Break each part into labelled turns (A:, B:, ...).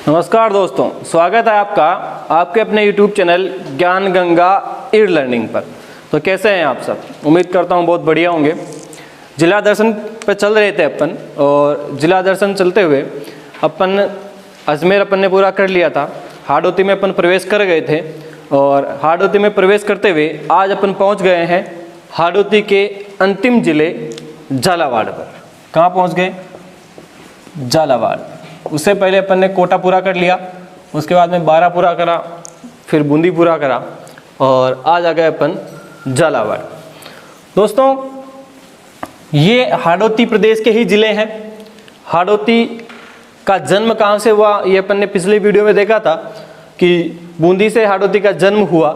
A: नमस्कार दोस्तों, स्वागत है आपका आपके अपने YouTube चैनल ज्ञान गंगा ई लर्निंग पर। तो कैसे हैं आप सब? उम्मीद करता हूं बहुत बढ़िया होंगे। जिला दर्शन पे चल रहे थे अपन, और जिला दर्शन चलते हुए अपन अजमेर अपन ने पूरा कर लिया था। हाड़ौती में अपन प्रवेश कर गए थे, और हाड़ौती में प्रवेश करते हुए आज अपन पहुंच गए हैं हाड़ौती के अंतिम जिले झालावाड़ पर। कहाँ पहुंच गए? झालावाड़। उससे पहले अपन ने कोटा पूरा कर लिया, उसके बाद में बारा पूरा करा, फिर बूंदी पूरा करा, और आज आ गए अपन झालावाड़। दोस्तों, ये हाड़ौती प्रदेश के ही ज़िले हैं। हाड़ौती का जन्म कहाँ से हुआ, ये अपन ने पिछले वीडियो में देखा था कि बूंदी से हाड़ौती का जन्म हुआ,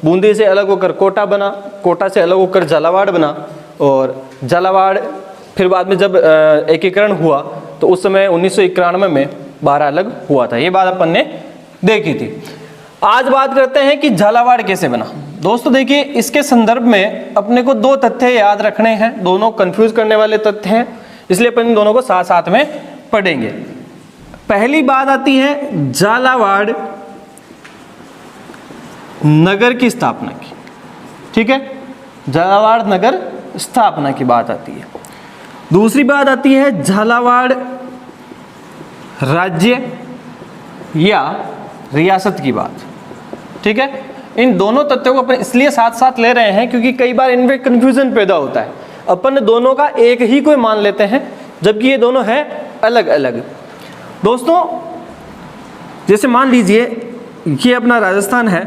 A: बूंदी से अलग होकर कोटा बना, कोटा से अलग होकर झालावाड़ बना, और झालावाड़ फिर बाद में जब एकीकरण हुआ तो उस समय 1991 में बारा अलग हुआ था। ये बात अपन ने देखी थी। आज बात करते हैं कि झालावाड़ कैसे बना। दोस्तों देखिए, इसके संदर्भ में अपने को दो तथ्य याद रखने हैं, दोनों कंफ्यूज करने वाले तथ्य हैं, इसलिए अपन इन दोनों को साथ साथ में पढ़ेंगे। पहली बात आती है झालावाड़ नगर की स्थापना की। ठीक है, झालावाड़ नगर स्थापना की बात आती है। दूसरी बात आती है झालावाड़ राज्य या रियासत की बात। ठीक है, इन दोनों तथ्यों को अपन इसलिए साथ साथ ले रहे हैं क्योंकि कई बार इनमें कंफ्यूजन पैदा होता है। अपन दोनों का एक ही कोई मान लेते हैं, जबकि ये दोनों हैं अलग अलग। दोस्तों, जैसे मान लीजिए ये अपना राजस्थान है,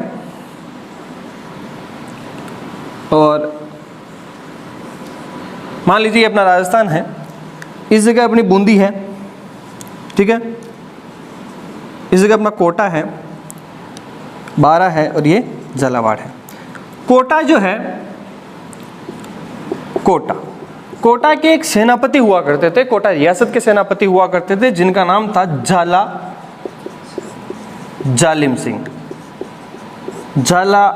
A: और मान लीजिए अपना राजस्थान है, इस जगह अपनी बूंदी है। ठीक है, इस जगह अपना कोटा है, बारा है, और ये झालावाड़ है। कोटा जो है, कोटा के एक सेनापति हुआ करते थे, कोटा रियासत के सेनापति हुआ करते थे, जिनका नाम था झाला जालिम सिंह। झाला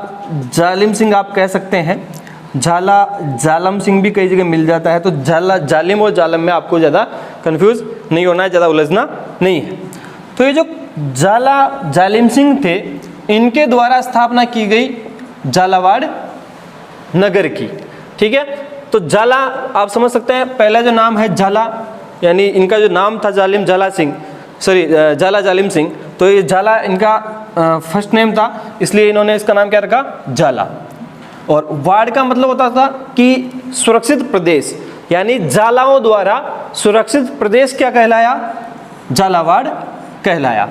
A: जालिम सिंह आप कह सकते हैं, झाला जालम सिंह भी कई जगह मिल जाता है। तो झाला जालिम और जालम में आपको ज़्यादा कंफ्यूज नहीं होना है, ज़्यादा उलझना नहीं है। तो ये जो झाला जालिम सिंह थे, इनके द्वारा स्थापना की गई झालावाड़ नगर की। ठीक है, तो झाला आप समझ सकते हैं, पहला जो नाम है झाला, यानी इनका जो नाम था जालिम झाला जालिम सिंह, तो ये झाला इनका फर्स्ट नेम था, इसलिए इन्होंने इसका नाम क्या रखा? झाला। और वाड़ का मतलब होता था कि सुरक्षित प्रदेश, यानी झालाओं द्वारा सुरक्षित प्रदेश क्या कहलाया? झालावाड़ कहलाया।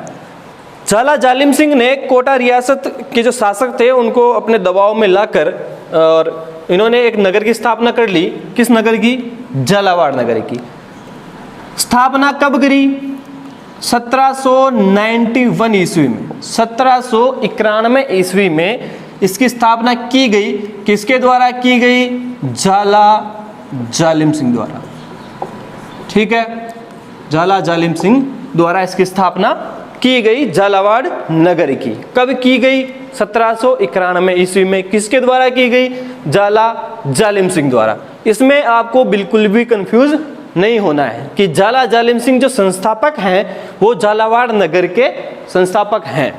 A: झाला जालिम सिंह ने कोटा रियासत के जो शासक थे उनको अपने दबाव में लाकर, और इन्होंने एक नगर की स्थापना कर ली। किस नगर की? झालावाड़ नगर की। स्थापना कब करी? 1791 ईस्वी में, 1791 ईस्वी में इसकी स्थापना की गई। किसके द्वारा की गई? झाला जालिम सिंह द्वारा। ठीक है, झाला जालिम सिंह द्वारा इसकी स्थापना की गई झालावाड़ नगर की। कब की गई? 1791 ईस्वी में। किसके द्वारा की गई? झाला जालिम सिंह द्वारा। इसमें आपको बिल्कुल भी कंफ्यूज नहीं होना है कि झाला जालिम सिंह जो संस्थापक हैं वो झालावाड़ नगर के संस्थापक हैं।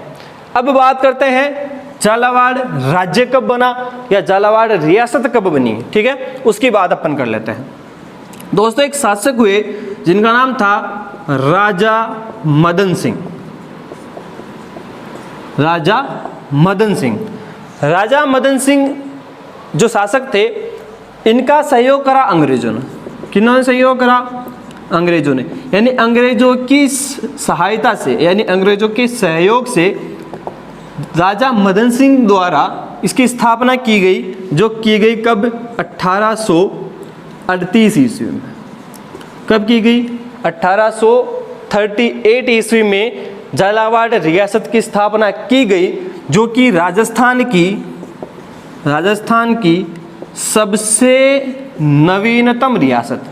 A: अब बात करते हैं झालावाड़ राज्य कब बना या झालावाड़ रियासत कब बनी। ठीक है, उसकी बात अपन कर लेते हैं। दोस्तों, एक शासक हुए जिनका नाम था राजा मदन सिंह। राजा मदन सिंह, राजा मदन सिंह जो शासक थे, इनका सहयोग करा अंग्रेजों ने। किन्होंने सहयोग करा? अंग्रेजों ने। यानी अंग्रेजों की सहायता से, यानी अंग्रेजों के सहयोग से राजा मदन सिंह द्वारा इसकी स्थापना की गई, जो की गई कब? 1838 ईस्वी में। कब की गई? 1838 ईस्वी में झालावाड़ रियासत की स्थापना की गई, जो कि राजस्थान की सबसे नवीनतम रियासत।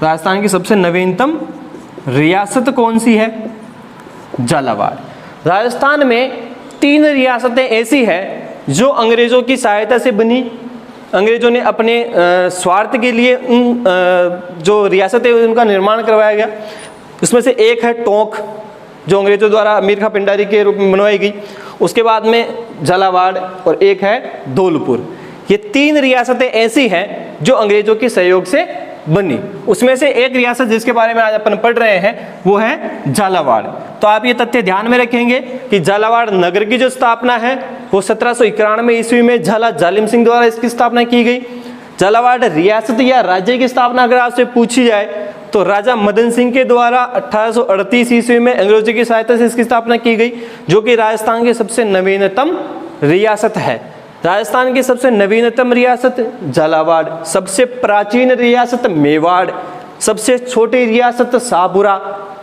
A: राजस्थान की सबसे नवीनतम रियासत कौन सी है? झालावाड़। राजस्थान में 3 रियासतें ऐसी हैं जो अंग्रेजों की सहायता से बनी, अंग्रेजों ने अपने स्वार्थ के लिए उन जो रियासतें उनका निर्माण करवाया गया। उसमें से एक है टोंक, जो अंग्रेजों द्वारा अमीर खां पिंडारी के रूप में बनवाई गई। उसके बाद में झालावाड़ और एक है धौलपुर। ये 3 रियासतें ऐसी हैं जो अंग्रेजों के सहयोग से बनी। उसमें से एक रियासत जिसके बारे में आज अपन पढ़ रहे हैं वो है झालावाड़। तो आप ये तथ्य ध्यान में रखेंगे कि झालावाड़ नगर की जो स्थापना है वो 1791 ईस्वी में झाला जालिम सिंह द्वारा इसकी स्थापना की गई। झालावाड़ रियासत या राज्य की स्थापना अगर आपसे पूछी जाए तो राजा मदन सिंह के द्वारा 1838 ईस्वी में अंग्रेजों की सहायता से इसकी स्थापना की गई, जो कि राजस्थान की सबसे नवीनतम रियासत है। राजस्थान की सबसे नवीनतम रियासत झालावाड़, सबसे प्राचीन रियासत मेवाड़, सबसे छोटी रियासत शाहपुरा,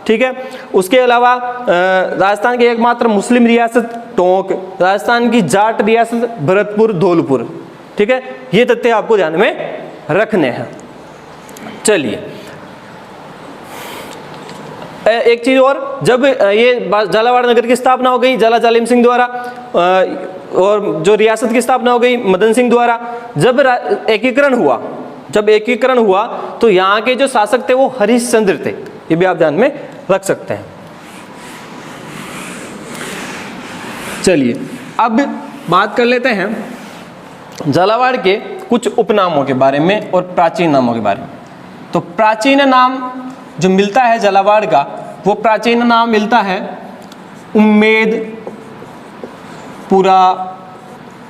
A: ठीक है। उसके अलावा राजस्थान की एकमात्र मुस्लिम रियासत टोंक, राजस्थान की जाट रियासत भरतपुर धौलपुर, ठीक है। ये तथ्य आपको ध्यान में रखने हैं। चलिए एक चीज और, जब ये झालावाड़ नगर की स्थापना हो गई झाला जालिम सिंह द्वारा और जो रियासत की स्थापना हो गई मदन सिंह द्वारा, जब एकीकरण हुआ तो यहाँ के जो शासक थे वो हरिश्चंद्र थे। ये भी आप ध्यान में रख सकते हैं। चलिए अब बात कर लेते हैं झालावाड़ के कुछ उपनामों के बारे में और प्राचीन नामों के बारे में। तो प्राचीन नाम जो मिलता है झालावाड़ का, वो प्राचीन नाम मिलता है उम्मेदपुरा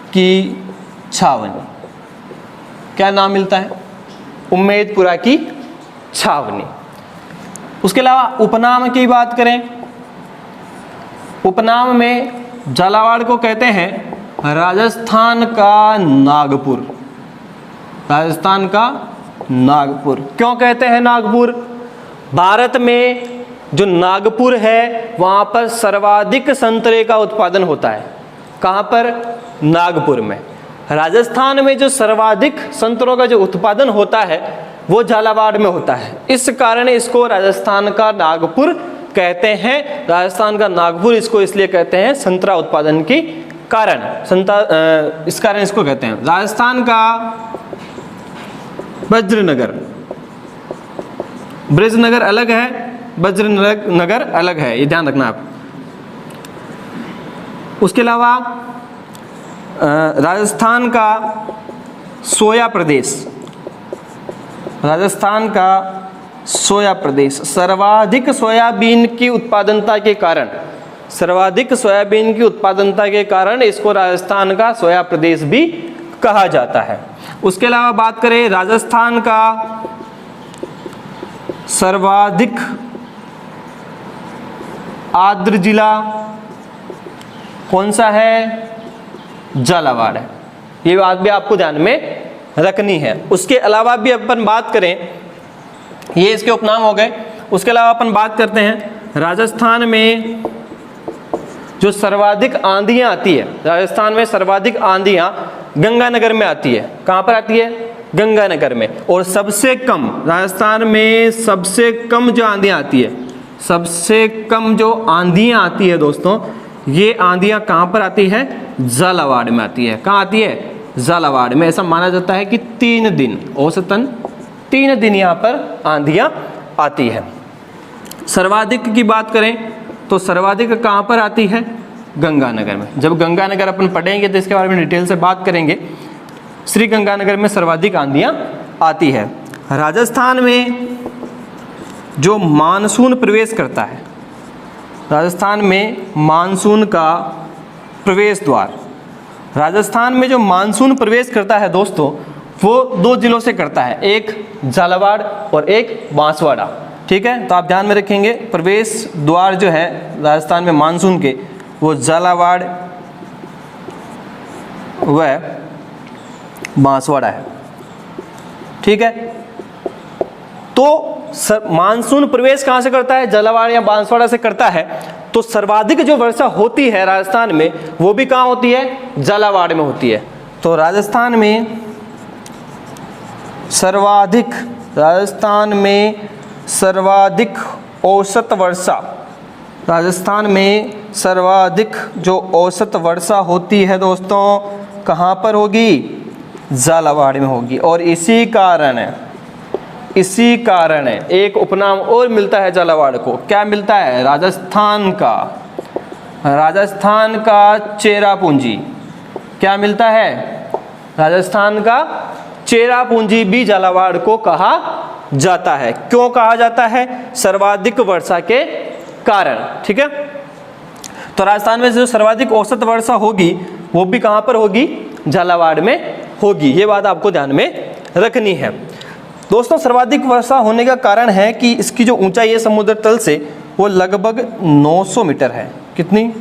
A: की छावनी। क्या नाम मिलता है? उम्मेदपुरा की छावनी। उसके अलावा उपनाम की बात करें, उपनाम में झालावाड़ को कहते हैं राजस्थान का नागपुर। राजस्थान का नागपुर क्यों कहते हैं नागपुर? भारत में जो नागपुर है वहाँ पर सर्वाधिक संतरे का उत्पादन होता है। कहाँ पर? नागपुर में। राजस्थान में जो सर्वाधिक संतरों का जो उत्पादन होता है वो झालावाड़ में होता है। इस कारण इसको राजस्थान का नागपुर कहते हैं। राजस्थान का नागपुर इसको इसलिए कहते हैं संतरा उत्पादन की कारण, इस कारण इसको कहते हैं। राजस्थान का वज्रनगर, बृजनगर अलग है, वज्रनगर अलग है, ये ध्यान रखना आप। उसके अलावा राजस्थान का सोया प्रदेश, राजस्थान का सोया प्रदेश सर्वाधिक सोयाबीन की उत्पादनता के कारण, सर्वाधिक सोयाबीन की उत्पादनता के कारण इसको राजस्थान का सोया प्रदेश भी कहा जाता है। उसके अलावा बात करें राजस्थान का सर्वाधिक आर्द्र जिला कौन सा है? झालावाड़ है। ये बात भी आपको ध्यान में रखनी है। उसके अलावा भी अपन बात करें, ये इसके उपनाम हो गए। उसके अलावा अपन बात करते हैं राजस्थान में जो सर्वाधिक आंधियां आती है, राजस्थान में सर्वाधिक आंधियां गंगानगर में आती है। कहाँ पर आती है? गंगानगर में। और सबसे कम, राजस्थान में सबसे कम जो आंधियां आती है, सबसे कम जो आंधियां आती है दोस्तों, ये आंधियां कहाँ पर आती है? झालावाड़ में आती है। कहाँ आती है? झालावाड़ में। ऐसा माना जाता है कि 3 दिन, औसतन 3 दिन यहाँ पर आंधियां आती है। सर्वाधिक की बात करें तो सर्वाधिक कहाँ पर आती है? गंगानगर में। जब गंगानगर अपन पढ़ेंगे तो इसके बारे में डिटेल से बात करेंगे। श्री गंगानगर में सर्वाधिक आंधियां आती है। राजस्थान में जो मानसून प्रवेश करता है, राजस्थान में मानसून का प्रवेश द्वार, राजस्थान में जो मानसून प्रवेश करता है दोस्तों वो 2 जिलों से करता है, एक झालावाड़ और एक बांसवाड़ा। ठीक है, तो आप ध्यान में रखेंगे प्रवेश द्वार जो है राजस्थान में मानसून के, वो झालावाड़ व बांसवाड़ा है। ठीक है, तो मानसून प्रवेश कहाँ से करता है? झालावाड़ या बांसवाड़ा से करता है। तो सर्वाधिक जो वर्षा होती है राजस्थान में वो भी कहाँ होती है? झालावाड़ में होती है। तो राजस्थान में सर्वाधिक, राजस्थान में सर्वाधिक औसत वर्षा, राजस्थान में सर्वाधिक जो औसत वर्षा होती है दोस्तों कहाँ पर होगी? झालावाड़ में होगी। और इसी कारण है एक उपनाम और मिलता है झालावाड़ को। क्या मिलता है? राजस्थान का चेरापूंजी। क्या मिलता है? राजस्थान का चेरापूंजी भी झालावाड़ को कहा जाता है। क्यों कहा जाता है? सर्वाधिक वर्षा के कारण। ठीक है, तो राजस्थान में जो सर्वाधिक औसत वर्षा होगी वो भी कहां पर होगी? झालावाड़ में होगी। ये बात आपको ध्यान में रखनी है दोस्तों। सर्वाधिक वर्षा होने का कारण है कि इसकी जो ऊंचाई है समुद्र तल से वो लगभग 900 मीटर है। कितनी?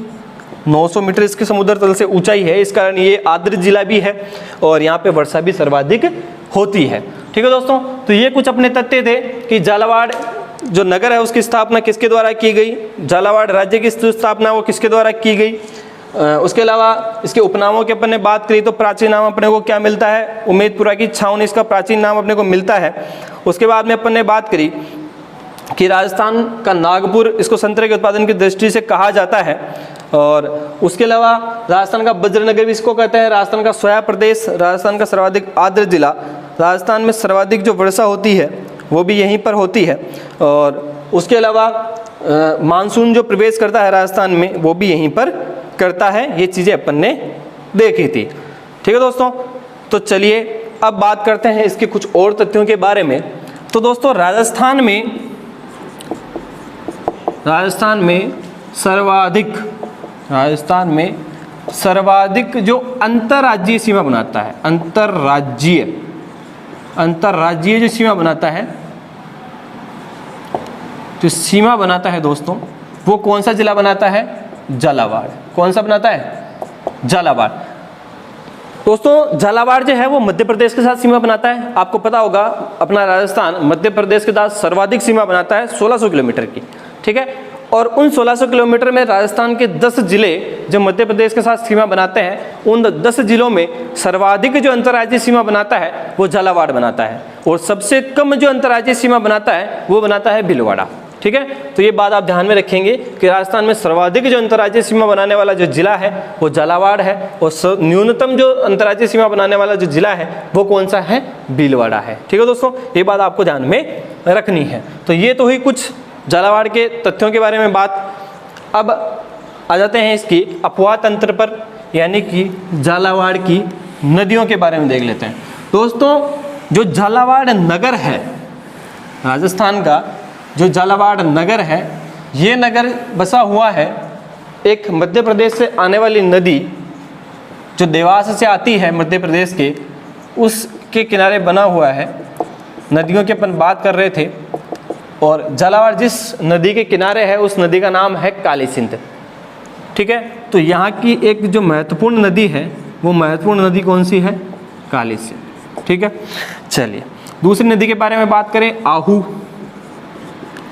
A: 900 मीटर इसके समुद्र तल से ऊंचाई है। इस कारण ये आर्द्र जिला भी है और यहाँ पे वर्षा भी सर्वाधिक होती है। ठीक है दोस्तों, तो ये कुछ अपने तथ्य थे कि झालावाड़ जो नगर है उसकी स्थापना किसके द्वारा की गई, झालावाड़ राज्य की स्थापना वो किसके द्वारा की गई। उसके अलावा इसके उपनामों की अपन ने बात करी तो प्राचीन नाम अपने को क्या मिलता है? उम्मेदपुरा की छावनी इसका प्राचीन नाम अपने को मिलता है। उसके बाद में अपन ने बात करी कि राजस्थान का नागपुर इसको संतरे के उत्पादन की दृष्टि से कहा जाता है। और उसके अलावा राजस्थान का वज्रनगर भी इसको कहते हैं। राजस्थान का सोया प्रदेश, राजस्थान का सर्वाधिक आर्द्र जिला, राजस्थान में सर्वाधिक जो वर्षा होती है वो भी यहीं पर होती है। और उसके अलावा मानसून जो प्रवेश करता है राजस्थान में वो भी यहीं पर करता है। ये चीज़ें अपन ने देखी थी। ठीक है दोस्तों, तो चलिए अब बात करते हैं इसके कुछ और तथ्यों के बारे में। तो दोस्तों राजस्थान में सर्वाधिक जो अंतर्राज्यीय सीमा बनाता है, अंतर्राज्यीय जो सीमा बनाता है दोस्तों, वो कौन सा जिला बनाता है? झालावाड़। कौन सा बनाता है? झालावाड़। दोस्तों झालावाड़ जो है वो मध्य प्रदेश के साथ सीमा बनाता है। आपको पता होगा अपना राजस्थान मध्य प्रदेश के साथ सर्वाधिक सीमा बनाता है 1600 किलोमीटर की। ठीक है, और उन 1600 किलोमीटर में राजस्थान के 10 जिले जो मध्य प्रदेश के साथ सीमा बनाते हैं, उन 10 जिलों में सर्वाधिक जो अंतर्राज्यीय सीमा बनाता है वो झालावाड़ बनाता है। और सबसे कम जो अंतर्राज्यीय सीमा बनाता है वो बनाता है भीलवाड़ा। ठीक है, तो ये बात आप ध्यान में रखेंगे कि राजस्थान में सर्वाधिक जो अंतर्राज्यीय सीमा बनाने वाला जो जिला है वो झालावाड़ है। और न्यूनतम जो अंतर्राज्यीय सीमा बनाने वाला जो जिला है वो कौन सा है? भीलवाड़ा है। ठीक है दोस्तों, ये बात आपको ध्यान में रखनी है। तो ये तो हुई कुछ झालावाड़ के तथ्यों के बारे में बात। अब आ जाते हैं इसकी अपवाह तंत्र पर, यानी कि झालावाड़ की नदियों के बारे में देख लेते हैं। दोस्तों जो झालावाड़ नगर है, राजस्थान का जो झालावाड़ नगर है, ये नगर बसा हुआ है एक मध्य प्रदेश से आने वाली नदी जो देवास से आती है मध्य प्रदेश के, उसके किनारे बना हुआ है। नदियों की अपन बात कर रहे थे और झालावाड़ जिस नदी के किनारे है उस नदी का नाम है काली सिंध। ठीक है, तो यहाँ की एक जो महत्वपूर्ण नदी है वो महत्वपूर्ण नदी कौन सी है? काली सिंध। ठीक है, चलिए दूसरी नदी के बारे में बात करें।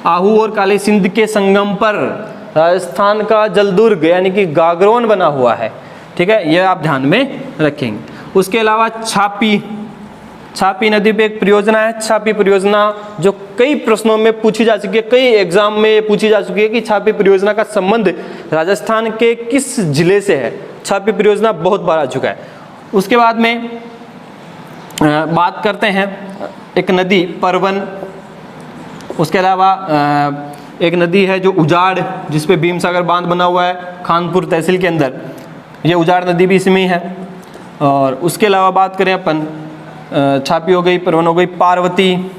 A: आहू और काली सिंध के संगम पर राजस्थान का जलदुर्ग यानी कि गागरोन बना हुआ है। ठीक है, यह आप ध्यान में रखेंगे। उसके अलावा छापी नदी पे एक परियोजना है, छापी परियोजना, जो कई प्रश्नों में पूछी जा चुकी है, कई एग्जाम में पूछी जा चुकी है कि छापी परियोजना का संबंध राजस्थान के किस जिले से है। छापी परियोजना बहुत बार आ चुका है। उसके बाद में बात करते हैं एक नदी परवन। उसके अलावा एक नदी है जो उजाड़, जिस पे भीमसागर बांध बना हुआ है खानपुर तहसील के अंदर, ये उजाड़ नदी भी इसमें ही है। और उसके अलावा बात करें अपन, छापी हो गई, परवन हो गई, पार्वती,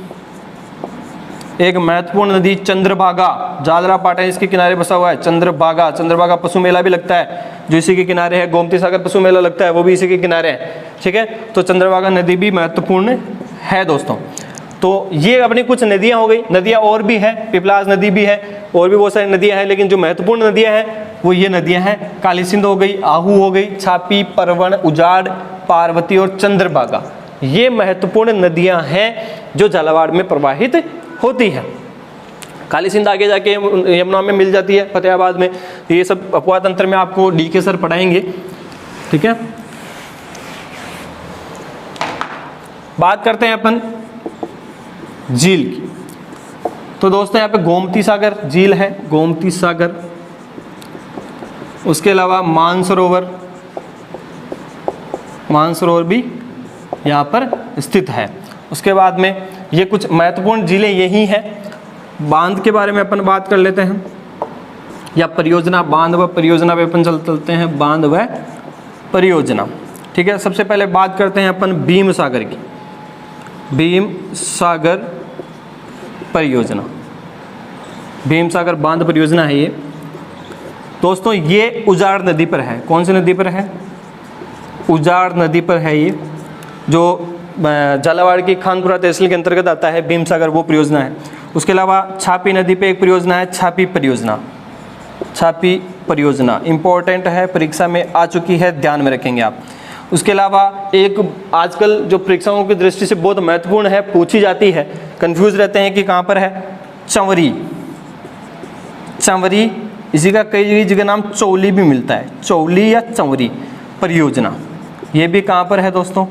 A: एक महत्वपूर्ण नदी चंद्रभागा, जालरा पाटन इसके किनारे बसा हुआ है। चंद्रभागा पशु मेला भी लगता है जो इसी के किनारे है। गोमती सागर पशु मेला लगता है वो भी इसी के किनारे है। ठीक है, तो चंद्रभागा नदी भी महत्वपूर्ण है दोस्तों। तो ये अपनी कुछ नदियां हो गई। नदियां और भी हैं, पिपलास नदी भी है, और भी बहुत सारी नदियां हैं, लेकिन जो महत्वपूर्ण नदियां हैं वो ये नदियां हैं। काली सिंध हो गई, आहू हो गई, छापी, परवन, उजाड़, पार्वती और चंद्रभागा, ये महत्वपूर्ण नदियां हैं जो झालावाड़ में प्रवाहित होती है। काली सिंध आगे जाके यमुना में मिल जाती है, फतेहाबाद में। ये सब अपवाह तंत्र में आपको डीके सर पढ़ाएंगे। ठीक है, बात करते हैं अपन झील की। तो दोस्तों यहाँ पे गोमती सागर झील है, गोमती सागर। उसके अलावा मानसरोवर भी यहाँ पर स्थित है। उसके बाद में ये कुछ महत्वपूर्ण जिले यही हैं। बांध के बारे में अपन बात कर लेते हैं, या परियोजना, बांध व परियोजना पे अपन चलते हैं, बांध व परियोजना। ठीक है, सबसे पहले बात करते हैं अपन भीम सागर की। भीम सागर परियोजना, भीम सागर बांध परियोजना है ये दोस्तों। ये उजाड़ नदी पर है। कौन सी नदी पर है? उजाड़ नदी पर है ये, जो झालावाड़ की खानपुरा तहसील के अंतर्गत आता है भीम सागर, वो परियोजना है। उसके अलावा छापी नदी पे एक परियोजना है, छापी परियोजना। छापी परियोजना इंपॉर्टेंट है, परीक्षा में आ चुकी है, ध्यान में रखेंगे आप। उसके अलावा एक आजकल जो परीक्षाओं की दृष्टि से बहुत महत्वपूर्ण है, पूछी जाती है, कंफ्यूज रहते हैं कि कहाँ पर है, चंवरी। चंवरी, इसी का कई जगह नाम चौली भी मिलता है, चौली या चंवरी परियोजना। ये भी कहाँ पर है दोस्तों?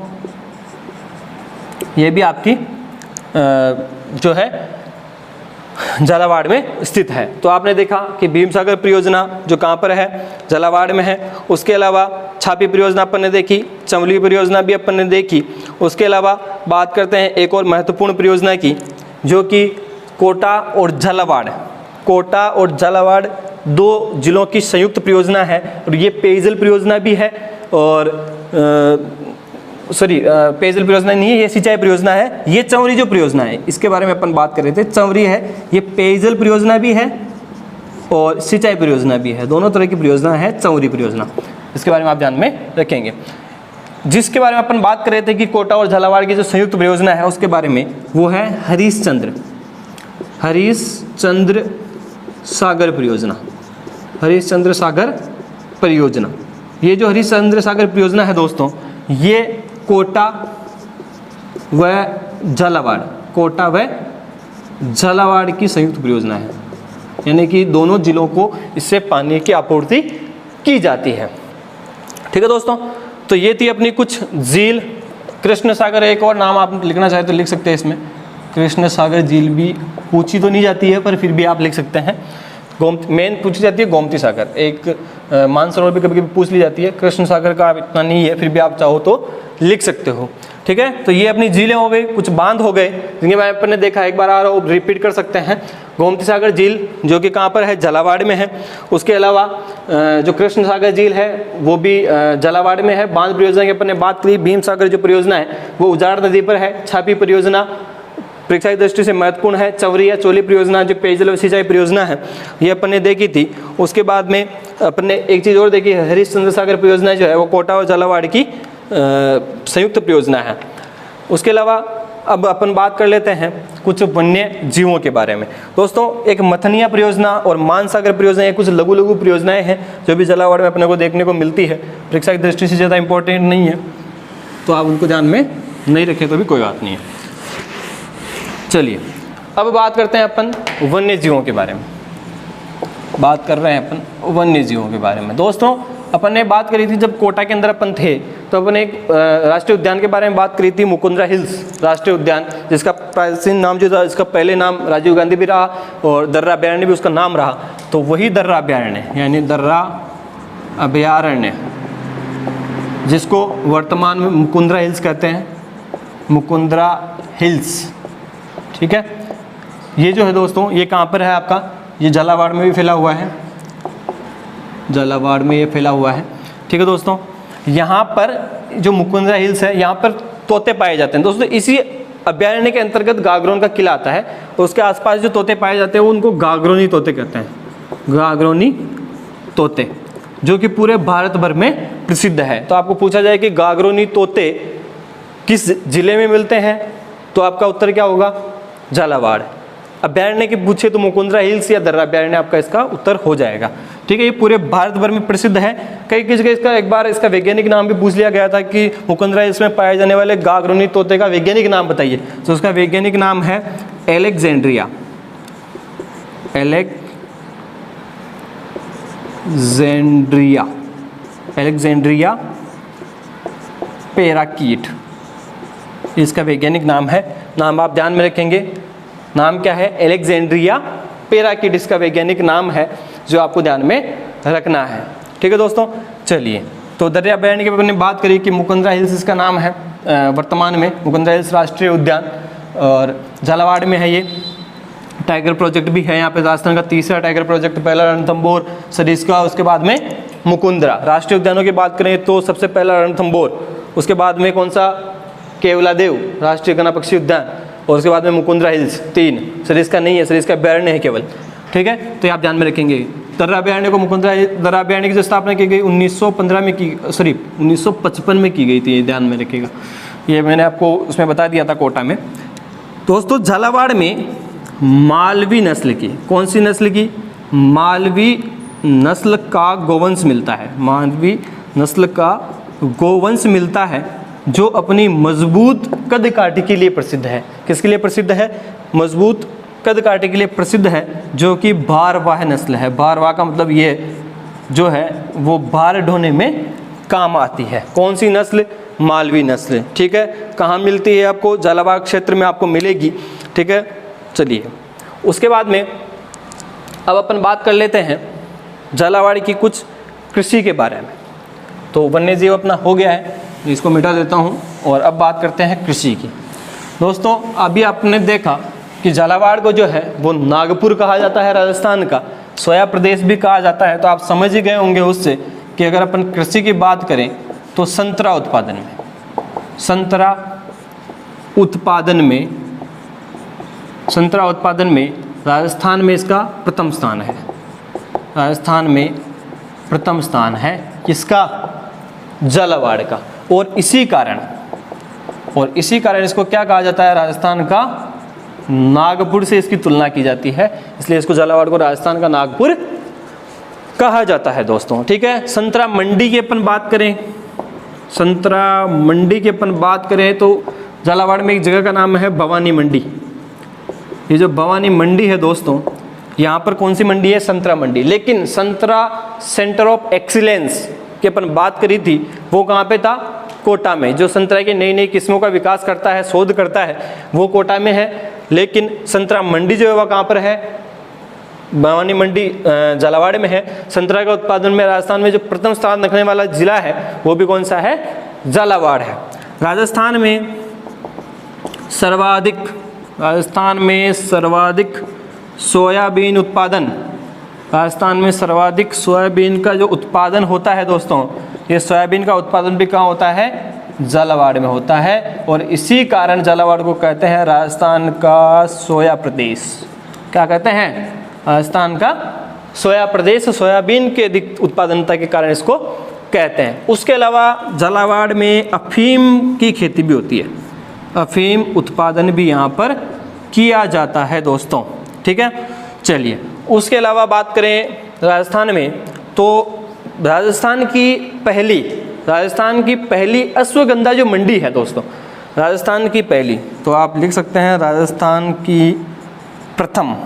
A: ये भी आपकी जो है झालावाड़ में स्थित है। तो आपने देखा कि भीम सागर परियोजना जो कहाँ पर है, झालावाड़ में है। उसके अलावा छापी परियोजना अपन ने देखी, चमली परियोजना भी अपन ने देखी। उसके अलावा बात करते हैं एक और महत्वपूर्ण परियोजना की, जो कि कोटा और झालावाड़। कोटा और झालावाड़ 2 जिलों की संयुक्त परियोजना है, और ये पेयजल परियोजना भी है, और पेयजल परियोजना नहीं है, ये सिंचाई परियोजना है। ये चंवरी जो परियोजना है, इसके बारे में अपन बात कर रहे थे, चंवरी है, ये पेयजल परियोजना भी है और सिंचाई परियोजना भी है, दोनों तरह की परियोजना है चंवरी परियोजना। इसके बारे में आप ध्यान में रखेंगे। जिसके बारे में अपन बात कर रहे थे कि कोटा और झालावाड़ की जो संयुक्त परियोजना है, उसके बारे में, वो है हरिश्चंद्र सागर परियोजना। हरिश्चंद्र सागर परियोजना, ये जो हरिश्चंद्र सागर परियोजना है दोस्तों, ये कोटा व झालावाड़, कोटा व झालावाड़ की संयुक्त परियोजना है, यानी कि दोनों जिलों को इससे पानी की आपूर्ति की जाती है। ठीक है दोस्तों, तो ये थी अपनी कुछ झील। कृष्ण सागर, एक और नाम आप लिखना चाहे तो लिख सकते हैं इसमें, कृष्ण सागर झील भी पूछी तो नहीं जाती है, पर फिर भी आप लिख सकते हैं। मेन पूछी जाती है गोमती सागर, एक मानसरोवर भी कभी कभी पूछ ली जाती है, कृष्ण सागर का इतना नहीं है, फिर भी आप चाहो तो लिख सकते हो। ठीक है, तो ये अपनी झीलें हो गई, कुछ बांध हो गए जिनके बारे में अपन ने देखा, एक बार और रिपीट कर सकते हैं। गोमती सागर झील जो कि कहाँ पर है, झालावाड़ में है। उसके अलावा जो कृष्ण सागर झील है वो भी झालावाड़ में है। बांध परियोजना की अपन ने बात की। भीम सागर जो परियोजना है वो उजाड़ नदी पर है। छापी परियोजना परीक्षा की दृष्टि से महत्वपूर्ण है। चंवरी या चोली परियोजना जो पेयजल व सिंचाई परियोजना है, ये अपन ने देखी थी। उसके बाद में अपन ने एक चीज़ और देखी, हरिश्चंद्र सागर परियोजना जो है वो कोटा और झालावाड़ की संयुक्त परियोजना है। उसके अलावा अब अपन बात कर लेते हैं कुछ वन्य जीवों के बारे में। दोस्तों, एक मथनिया परियोजना और मानसागर परियोजना, ये कुछ लघु लघु परियोजनाएं हैं जो भी झालावाड़ में अपने को देखने को मिलती है। परीक्षा की दृष्टि से ज़्यादा इंपॉर्टेंट नहीं है, तो आप उनको ध्यान में नहीं रखें तो भी कोई बात नहीं है। चलिए अब बात करते हैं अपन वन्य जीवों के बारे में। बात कर रहे हैं अपन वन्य जीवों के बारे में। दोस्तों, अपन ने बात करी थी जब कोटा के अंदर अपन थे, तो अपन एक राष्ट्रीय उद्यान के बारे में बात करी थी, मुकुंदरा हिल्स राष्ट्रीय उद्यान, जिसका प्राचीन नाम जो था, इसका पहले नाम राजीव गांधी भी रहा और दर्रा अभयारण्य भी उसका नाम रहा। तो वही दर्रा अभयारण्य, यानी दर्रा अभयारण्य, जिसको वर्तमान में मुकुंदरा हिल्स कहते हैं, मुकुंदरा हिल्स। ठीक है, ये जो है दोस्तों, ये कहाँ पर है आपका, ये झालावाड़ में भी फैला हुआ है, झालावाड़ में ये फैला हुआ है। ठीक है दोस्तों, यहाँ पर जो मुकुंदरा हिल्स है, यहाँ पर तोते पाए जाते हैं। दोस्तों, इसी अभयारण्य के अंतर्गत गागरोन का किला आता है, और उसके आसपास जो तोते पाए जाते हैं वो उनको गागरोनी तोते कहते हैं। गागरोनी तोते, जो कि पूरे भारत भर में प्रसिद्ध है। तो आपको पूछा जाए कि गागरोनी तोते किस जिले में मिलते हैं, तो आपका उत्तर क्या होगा, झालावाड़। अभयारण्य की पूछे तो मुकुंदरा हिल्स या दर्रा अभयारण्य आपका इसका उत्तर हो जाएगा। ठीक है, ये पूरे भारत भर में प्रसिद्ध है। कई जगह इसका एक बार इसका वैज्ञानिक नाम भी पूछ लिया गया था कि मुकुंदरा हिल्स में पाए जाने वाले गागरोनी तोते का वैज्ञानिक नाम बताइए। तो उसका वैज्ञानिक नाम है एलेक्जेंड्रिया, एलेक्जेंड्रिया पैराकीट, इसका वैज्ञानिक नाम है। नाम आप ध्यान में रखेंगे, नाम क्या है, एलेक्जेंड्रिया पैराकीट इसका वैज्ञानिक नाम है, जो आपको ध्यान में रखना है। ठीक है दोस्तों, चलिए, तो दर्रा अभयारण्य के बारे में बात करी कि मुकुंदरा हिल्स इसका नाम है। वर्तमान में मुकुंदरा हिल्स राष्ट्रीय उद्यान, और झालावाड़ में है ये। टाइगर प्रोजेक्ट भी है यहाँ पे, राजस्थान का तीसरा टाइगर प्रोजेक्ट, पहला रणथंभौर, सरिस्का, उसके बाद में मुकुंदरा। राष्ट्रीय उद्यानों की बात करें तो सबसे पहला रणथंभौर, उसके बाद में कौन सा, केवलादेव राष्ट्रीय घना पक्षी उद्यान, और उसके बाद में मुकुंदरा हिल्स 3। सरिस्का नहीं है, सरिस्का अभ्यारण्य है केवल, ठीक है, तो ये आप ध्यान में रखेंगे। दर्रा अभ्यारण्य को दर्रा अभ्यारण्य की जो स्थापना की गई 1915 में 1955 में की गई थी, ये ध्यान में रखिएगा, ये मैंने आपको उसमें बता दिया था कोटा में। दोस्तों झालावाड़ में मालवी नस्ल की, कौन सी नस्ल की, मालवी नस्ल का गोवंश मिलता है, मालवी नस्ल का गोवंश मिलता है, जो अपनी मजबूत कद काठी के लिए प्रसिद्ध है। किसके लिए प्रसिद्ध है, मजबूत कद काठी के लिए प्रसिद्ध है, जो कि भारवाह नस्ल है। भारवाह का मतलब ये जो है वो भार ढोने में काम आती है। कौन सी नस्ल, मालवी नस्ल, ठीक है। कहाँ मिलती है आपको, झालावाड़ क्षेत्र में आपको मिलेगी, ठीक है। चलिए उसके बाद में अब अपन बात कर लेते हैं झालावाड़ की कुछ कृषि के बारे में। तो वन्य जीव अपना हो गया है, इसको मिटा देता हूँ, और अब बात करते हैं कृषि की। दोस्तों अभी आपने देखा कि झालावाड़ को जो है वो नागपुर कहा जाता है, राजस्थान का सोया प्रदेश भी कहा जाता है। तो आप समझ ही गए होंगे उससे कि अगर अपन कृषि की बात करें तो संतरा उत्पादन में राजस्थान में इसका प्रथम स्थान है। राजस्थान में प्रथम स्थान है किसका, झालावाड़ का। और इसी कारण इसको क्या कहा जाता है, राजस्थान का नागपुर से इसकी तुलना की जाती है, इसलिए इसको झालावाड़ को राजस्थान का नागपुर कहा जाता है दोस्तों, ठीक है। संतरा मंडी की अपन बात करें तो झालावाड़ में एक जगह का नाम है भवानी मंडी। ये जो भवानी मंडी है दोस्तों, यहाँ पर कौन सी मंडी है, संतरा मंडी। लेकिन संतरा सेंटर ऑफ एक्सीलेंस की अपन बात करी थी, वो कहाँ पे था, कोटा में। जो संतरा की नई नई किस्मों का विकास करता है, शोध करता है, वो कोटा में है। लेकिन संतरा मंडी जो है वह कहाँ पर है, भवानी मंडी झालावाड़ में है। संतरा के उत्पादन में राजस्थान में जो प्रथम स्थान रखने वाला जिला है वो भी कौन सा है, झालावाड़ है। राजस्थान में सर्वाधिक सोयाबीन उत्पादन, राजस्थान में सर्वाधिक सोयाबीन का जो उत्पादन होता है दोस्तों, ये सोयाबीन का उत्पादन भी कहाँ होता है, झालावाड़ में होता है। और इसी कारण झालावाड़ को कहते हैं राजस्थान का सोया प्रदेश। क्या कहते हैं, राजस्थान का सोया प्रदेश। सोयाबीन के अधिक उत्पादनता के कारण इसको कहते हैं। उसके अलावा झालावाड़ में अफीम की खेती भी होती है, अफीम उत्पादन भी यहाँ पर किया जाता है दोस्तों, ठीक है। चलिए उसके अलावा बात करें राजस्थान में, तो राजस्थान की पहली अश्वगंधा जो मंडी है दोस्तों, राजस्थान की पहली, तो आप लिख सकते हैं राजस्थान की प्रथम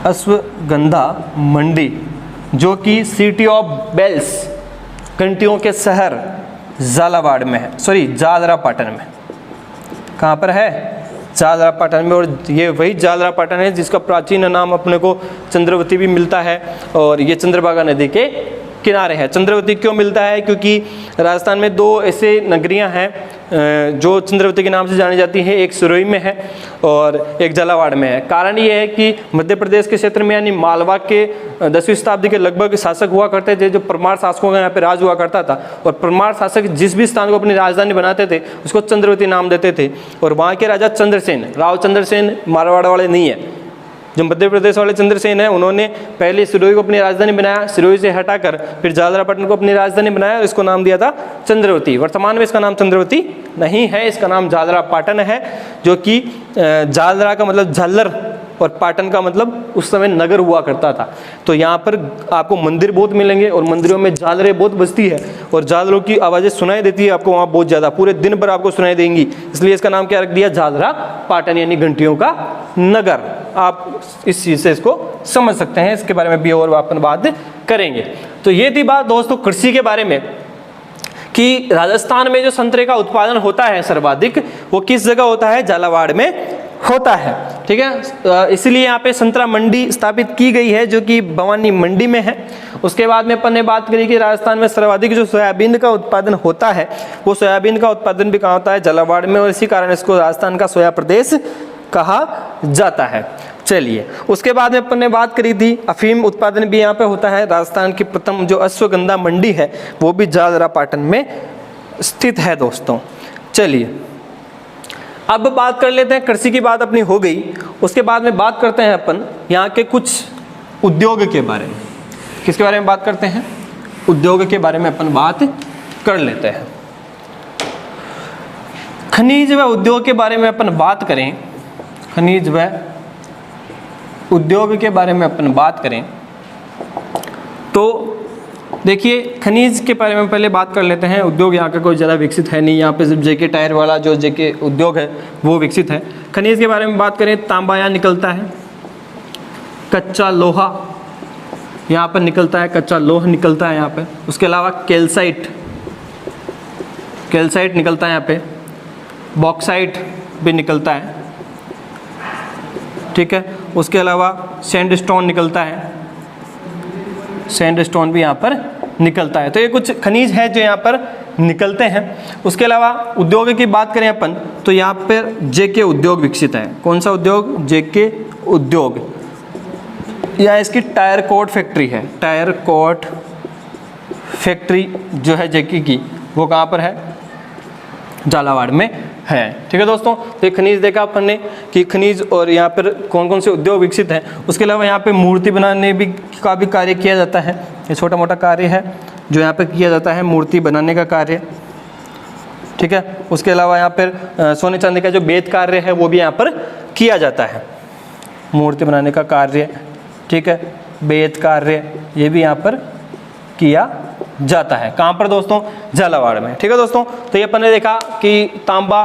A: अश्वगंधा मंडी, जो कि सिटी ऑफ बेल्स, घंटियों के शहर झालावाड़ में है, झालरापाटन में। कहाँ पर है, झालरापाटन में। और ये वही झालरापाटन है जिसका प्राचीन नाम अपने को चंद्रवती भी मिलता है, और ये चंद्रभागा नदी के किनारे है। चंद्रवती क्यों मिलता है, क्योंकि राजस्थान में दो ऐसे नगरियां हैं जो चंद्रवती के नाम से जानी जाती हैं, एक सिरोही में है और एक झालावाड़ में है। कारण ये है कि मध्य प्रदेश के क्षेत्र में यानी मालवा के 10वीं शताब्दी के लगभग शासक हुआ करते थे, जो परमार शासकों का यहाँ पे राज हुआ करता था। और परमार शासक जिस भी स्थान को अपनी राजधानी बनाते थे उसको चंद्रवती नाम देते थे। और वहाँ के राजा चंद्रसेन, राव चंद्रसेन मारवाड़ वाले नहीं है, जो मध्य प्रदेश वाले चंद्रसेन है, उन्होंने पहले सिरोही को अपनी राजधानी बनाया, सिरोही से हटाकर फिर झालरापाटन को अपनी राजधानी बनाया और इसको नाम दिया था चंद्रवती। वर्तमान में इसका नाम चंद्रवती नहीं है, इसका नाम झालरापाटन है, जो कि झालरा का मतलब झालर और पाटन का मतलब उस समय नगर हुआ करता था। तो यहाँ पर आपको मंदिर बहुत मिलेंगे और मंदिरों में झालरें बहुत बजती है और झालरों की आवाज़ें सुनाई देती है आपको वहाँ बहुत ज़्यादा, पूरे दिन भर आपको सुनाई देंगी। इसलिए इसका नाम क्या रख दिया, झालरापाटन, यानी घंटियों का नगर। आप इस चीज़ से इसको समझ सकते हैं, इसके बारे में भी और अपन बात करेंगे। तो ये थी बात दोस्तों कृषि के बारे में कि राजस्थान में जो संतरे का उत्पादन होता है सर्वाधिक, वो किस जगह होता है, झालावाड़ में होता है। ठीक है। इसलिए यहाँ पे संतरा मंडी स्थापित की गई है जो कि भवानी मंडी में है। उसके बाद में अपन ने बात करी कि राजस्थान में सर्वाधिक जो सोयाबीन का उत्पादन होता है वो सोयाबीन का उत्पादन भी कहाँ होता है, झालावाड़ में, और इसी कारण इसको राजस्थान का सोया प्रदेश कहा जाता है। चलिए, उसके बाद में अपन ने बात करी थी अफीम उत्पादन भी यहाँ पे होता है। राजस्थान की प्रथम जो अश्वगंधा मंडी है वो भी झालरापाटन में स्थित है दोस्तों। चलिए, अब बात कर लेते हैं, कृषि की बात अपनी हो गई। उसके बाद में बात करते हैं अपन यहाँ के कुछ उद्योग के बारे में। किसके बारे में बात करते हैं? उद्योग के बारे में अपन बात कर लेते हैं। खनिज व उद्योग के बारे में अपन बात करें, खनिज व उद्योग के बारे में अपन बात करें तो देखिए, खनिज के बारे में पहले बात कर लेते हैं। उद्योग यहाँ का कोई ज़्यादा विकसित है नहीं, यहाँ पे सिर्फ जेके टायर वाला जो जेके उद्योग है वो विकसित है। खनिज के बारे में बात करें, तांबा यहाँ निकलता है, कच्चा लोहा यहाँ पर निकलता है, कच्चा लोहा निकलता है यहाँ पे। उसके अलावा कैल्साइट निकलता है यहाँ पे, बॉक्साइट भी निकलता है, ठीक है। उसके अलावा सैंडस्टोन निकलता है, सैंडस्टोन भी यहाँ पर निकलता है। तो ये कुछ खनिज है जो यहाँ पर निकलते हैं। उसके अलावा उद्योग की बात करें अपन तो यहाँ पर जेके उद्योग विकसित है। कौन सा उद्योग? जेके उद्योग। या इसकी टायर कोट फैक्ट्री है, टायर कोट फैक्ट्री जो है जेके की वो कहाँ पर है? झालावाड़ में है, ठीक है दोस्तों। तो ये खनिज देखा अपन ने कि खनिज और यहाँ पर कौन कौन से उद्योग विकसित हैं। उसके अलावा यहाँ पे मूर्ति बनाने का भी कार्य किया जाता है। ये छोटा मोटा कार्य है जो यहाँ पे किया जाता है, मूर्ति बनाने का कार्य, ठीक है। उसके अलावा यहाँ पर सोने चांदी का जो बेत कार्य है वो भी यहाँ पर किया जाता है, मूर्ति बनाने का कार्य, ठीक है, बेत कार्य ये भी यहाँ पर किया जाता है। कहाँ पर दोस्तों? झालावाड़ में, ठीक है दोस्तों। तो ये अपन ने देखा कि तांबा,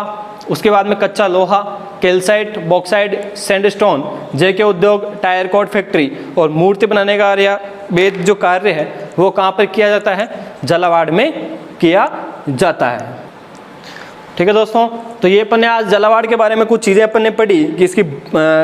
A: उसके बाद में कच्चा लोहा, कैल्साइट, बॉक्साइट, सैंडस्टोन, जेके उद्योग, टायर कोट फैक्ट्री और मूर्ति बनाने का कार्य, बेत जो कार्य है वो कहाँ पर किया जाता है? झालावाड़ में किया जाता है, ठीक है दोस्तों। तो ये अपन ने आज झालावाड़ के बारे में कुछ चीज़ें अपन ने पढ़ी कि इसकी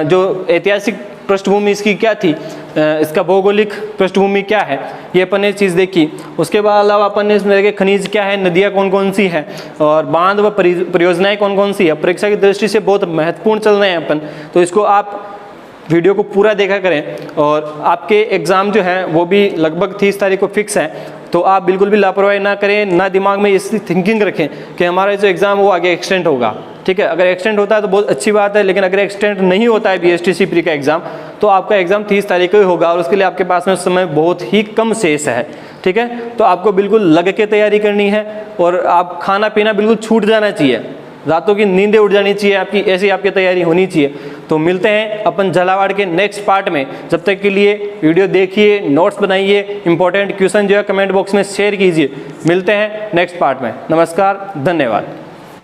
A: जो ऐतिहासिक पृष्ठभूमि इसकी क्या थी, इसका भौगोलिक पृष्ठभूमि क्या है, ये अपन ने चीज़ देखी। उसके बाद अलावा अपन ने इसमें देखे खनिज क्या है, नदियाँ कौन कौन सी हैं और बांध व परियोजनाएं कौन कौन सी है। परीक्षा की दृष्टि से बहुत महत्वपूर्ण चल रहे हैं अपन, तो इसको आप वीडियो को पूरा देखा करें। और आपके एग्ज़ाम जो है वो भी लगभग 30 तारीख को फिक्स है, तो आप बिल्कुल भी लापरवाही ना करें, ना दिमाग में इसकी थिंकिंग रखें कि हमारा जो एग्ज़ाम वो आगे एक्सटेंड होगा, ठीक है। अगर एक्सटेंड होता है तो बहुत अच्छी बात है, लेकिन अगर एक्सटेंड नहीं होता है BSTC प्री का एग्ज़ाम तो आपका एग्ज़ाम 30 तारीख को ही होगा और उसके लिए आपके पास में उस समय बहुत ही कम शेष है, ठीक है। तो आपको बिल्कुल लग के तैयारी करनी है और आप खाना पीना बिल्कुल छूट जाना चाहिए, रातों की नींदें उड़ जानी चाहिए आपकी, ऐसी आपकी तैयारी होनी चाहिए। तो मिलते हैं अपन झालावाड़ के नेक्स्ट पार्ट में। जब तक के लिए वीडियो देखिए, नोट्स बनाइए, इंपॉर्टेंट क्वेश्चन जो है कमेंट बॉक्स में शेयर कीजिए। मिलते हैं नेक्स्ट पार्ट में। नमस्कार, धन्यवाद।